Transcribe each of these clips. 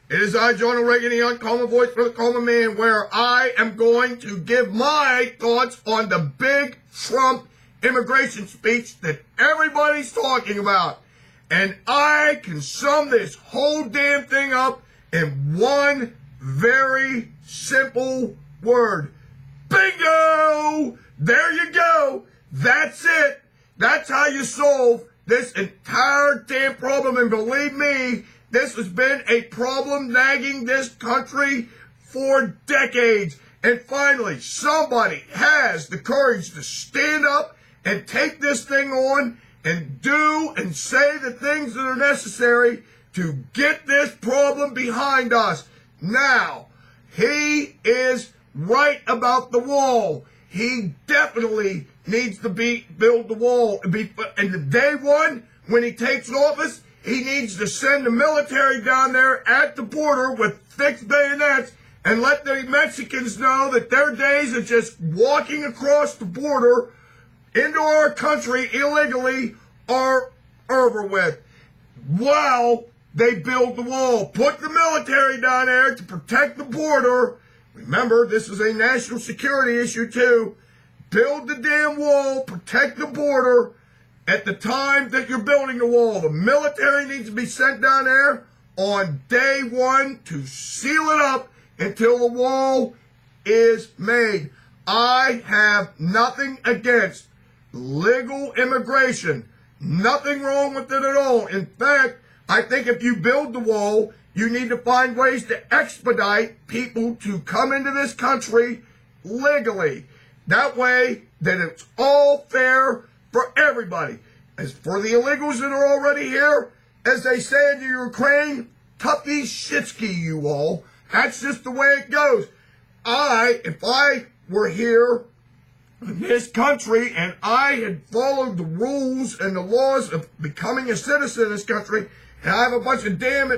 It is I, John O'Regan, the uncommon voice for the common man, where I am going to give my thoughts on the big Trump immigration speech that everybody's talking about. And I can sum this whole damn thing up in one very simple word. Bingo! There you go. That's it. That's how you solve this entire damn problem. And believe me, this has been a problem nagging this country for decades. And finally, somebody has the courage to stand up and take this thing on and do and say the things that are necessary to get this problem behind us. Now, he is right about the wall. He definitely needs to build the wall. And the day one, when he takes office, he needs to send the military down there at the border with fixed bayonets and let the Mexicans know that their days of just walking across the border into our country illegally are over with. While they build the wall. Put the military down there to protect the border. Remember, this is a national security issue too. Build the damn wall, protect the border. At the time that you're building the wall, the military needs to be sent down there on day one to seal it up until the wall is made. I have nothing against legal immigration. Nothing wrong with it at all. In fact, I think if you build the wall, you need to find ways to expedite people to come into this country legally. That way, that it's all fair for everybody. As for the illegals that are already here, as they say in the Ukraine, toughy shitsky, you all. That's just the way it goes. If I were here in this country and I had followed the rules and the laws of becoming a citizen of this country, and I have a bunch of damn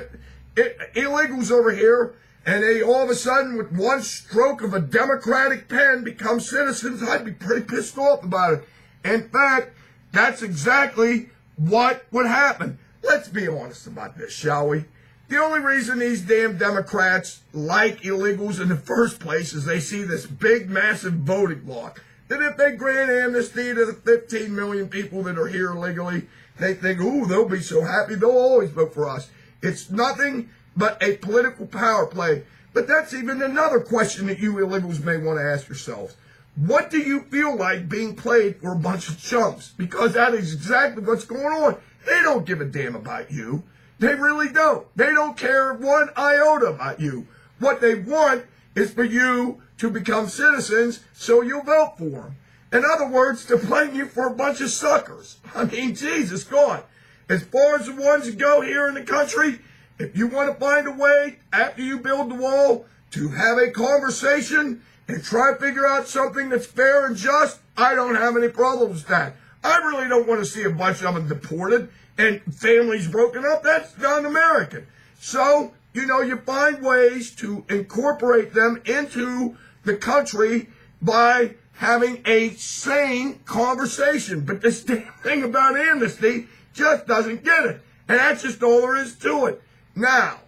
illegals over here, and they all of a sudden, with one stroke of a Democratic pen, become citizens, I'd be pretty pissed off about it. In fact, that's exactly what would happen. Let's be honest about this, shall we? The only reason these damn Democrats like illegals in the first place is they see this big, massive voting bloc. That if they grant amnesty to the 15 million people that are here illegally, they think, ooh, they'll be so happy, they'll always vote for us. It's nothing but a political power play. But that's even another question that you illegals may want to ask yourselves. What do you feel like being played for a bunch of chumps? Because that is exactly what's going on. They don't give a damn about you. They really don't. They don't care one iota about you. What they want is for you to become citizens so you'll vote for them. In other words, to blame you for a bunch of suckers. I mean, Jesus God. As far as the ones that go here in the country, if you want to find a way after you build the wall to have a conversation and try to figure out something that's fair and just, I don't have any problems with that. I really don't want to see a bunch of them deported and families broken up. That's un-American. So, you find ways to incorporate them into the country by having a sane conversation. But this damn thing about amnesty just doesn't get it. And that's just all there is to it. Now,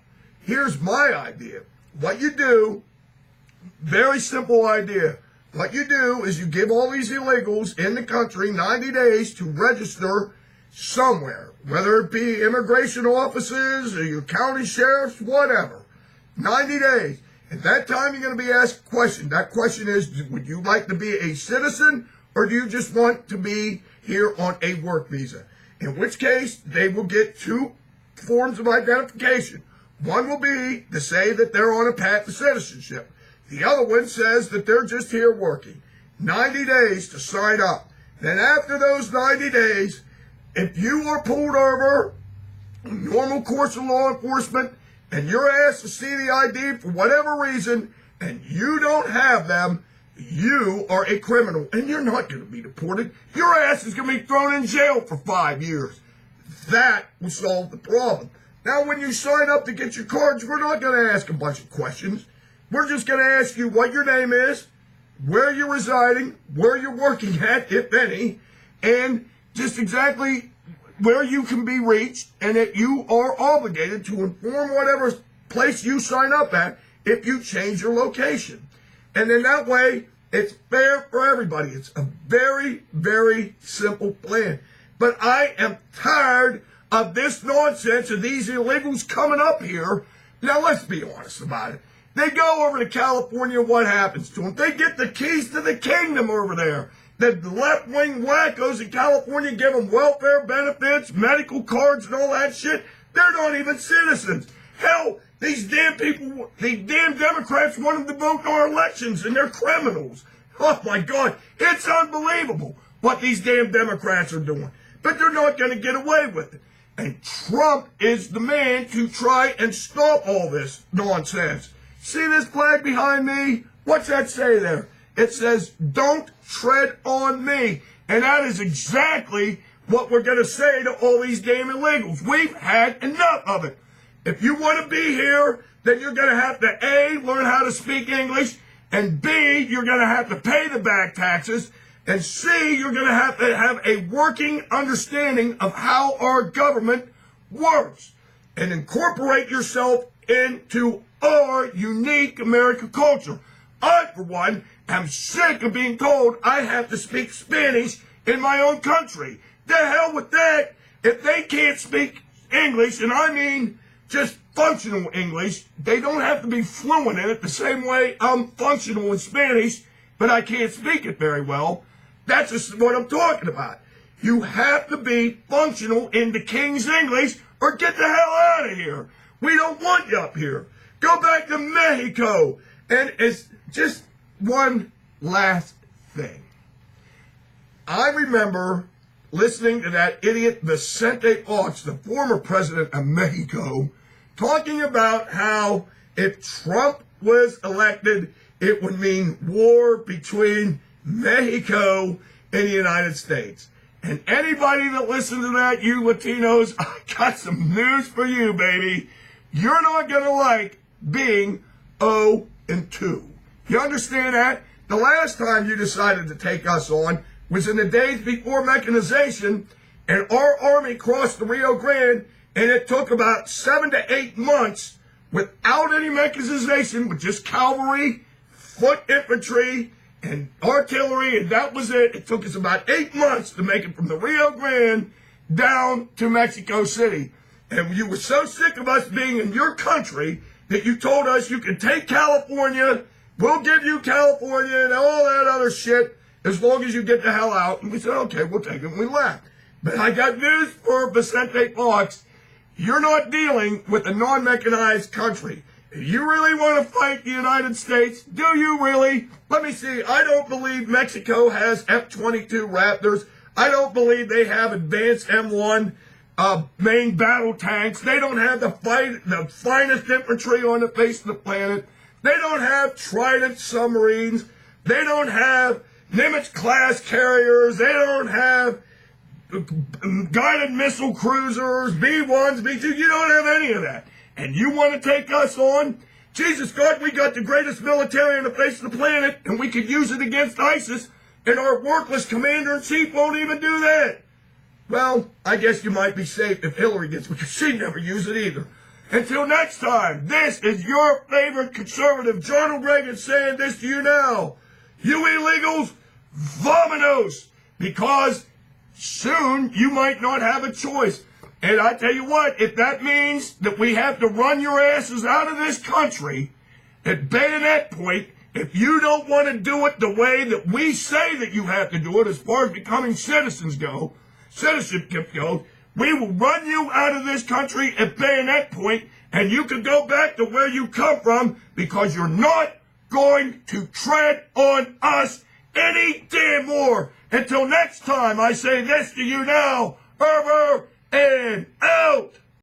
here's my idea. What you do, very simple idea. What you do is you give all these illegals in the country 90 days to register somewhere, whether it be immigration offices or your county sheriffs, whatever. 90 days. At that time, you're going to be asked a question. That question is, would you like to be a citizen or do you just want to be here on a work visa? In which case, they will get two forms of identification. One will be to say that they're on a path to citizenship. The other one says that they're just here working. 90 days to sign up. Then after those 90 days, if you are pulled over, normal course of law enforcement, and you're asked to see the ID for whatever reason, and you don't have them, you are a criminal, and you're not going to be deported. Your ass is going to be thrown in jail for 5 years. That will solve the problem. Now, when you sign up to get your cards, we're not going to ask a bunch of questions. We're just going to ask you what your name is, where you're residing, where you're working at, if any, and just exactly where you can be reached, and that you are obligated to inform whatever place you sign up at if you change your location. And then that way, it's fair for everybody. It's a very, very simple plan. But I am tired of this nonsense of these illegals coming up here. Now, let's be honest about it. They go over to California, what happens to them? They get the keys to the kingdom over there. The left-wing wackos in California give them welfare benefits, medical cards, and all that shit. They're not even citizens. Hell, these damn people, these damn Democrats want them to vote in our elections, and they're criminals. Oh, my God. It's unbelievable what these damn Democrats are doing. But they're not going to get away with it. And Trump is the man to try and stop all this nonsense. See this flag behind me? What's that say there? It says, "Don't tread on me." And that is exactly what we're going to say to all these damn illegals. We've had enough of it. If you want to be here, then you're going to have to, A, learn how to speak English, and B, you're going to have to pay the back taxes, and C, you're going to have a working understanding of how our government works, and incorporate yourself into our unique American culture. I, for one, am sick of being told I have to speak Spanish in my own country. The hell with that. If they can't speak English, and I mean just functional English, they don't have to be fluent in it the same way I'm functional in Spanish, but I can't speak it very well. That's just what I'm talking about. You have to be functional in the King's English or get the hell out of here. We don't want you up here. Go back to Mexico. And it's just one last thing. I remember listening to that idiot Vicente Fox, the former president of Mexico, talking about how if Trump was elected, it would mean war between Mexico and the United States. And anybody that listened to that, you Latinos, I got some news for you, baby. You're not going to like being 0-2. You understand that? The last time you decided to take us on was in the days before mechanization, and our army crossed the Rio Grande, and it took about 7 to 8 months without any mechanization, with just cavalry, foot infantry, and artillery, and that was it. It took us about 8 months to make it from the Rio Grande down to Mexico City. And you were so sick of us being in your country that you told us you can take California, we'll give you California and all that other shit as long as you get the hell out. And we said, okay, we'll take it, and we left. But I got news for Vicente Fox. You're not dealing with a non-mechanized country. If you really want to fight the United States, do you really? Let me see. I don't believe Mexico has F-22 Raptors. I don't believe they have advanced M1 main battle tanks. They don't have the finest infantry on the face of the planet. They don't have Trident submarines. They don't have Nimitz-class carriers. They don't have guided missile cruisers, B-1s, B-2. You don't have any of that. And you want to take us on? Jesus God, we got the greatest military on the face of the planet, and we could use it against ISIS, and our worthless commander-in-chief won't even do that. Well, I guess you might be safe if Hillary gets, because she'd never use it either. Until next time, this is your favorite conservative, Ronald Reagan, saying this to you now. You illegals, vamonos, because soon you might not have a choice. And I tell you what, if that means that we have to run your asses out of this country, at bayonet point, if you don't want to do it the way that we say that you have to do it as far as becoming citizens go, citizenship goes, we will run you out of this country at bayonet point, and you can go back to where you come from, because you're not going to tread on us any damn more. Until next time, I say this to you now, over and out.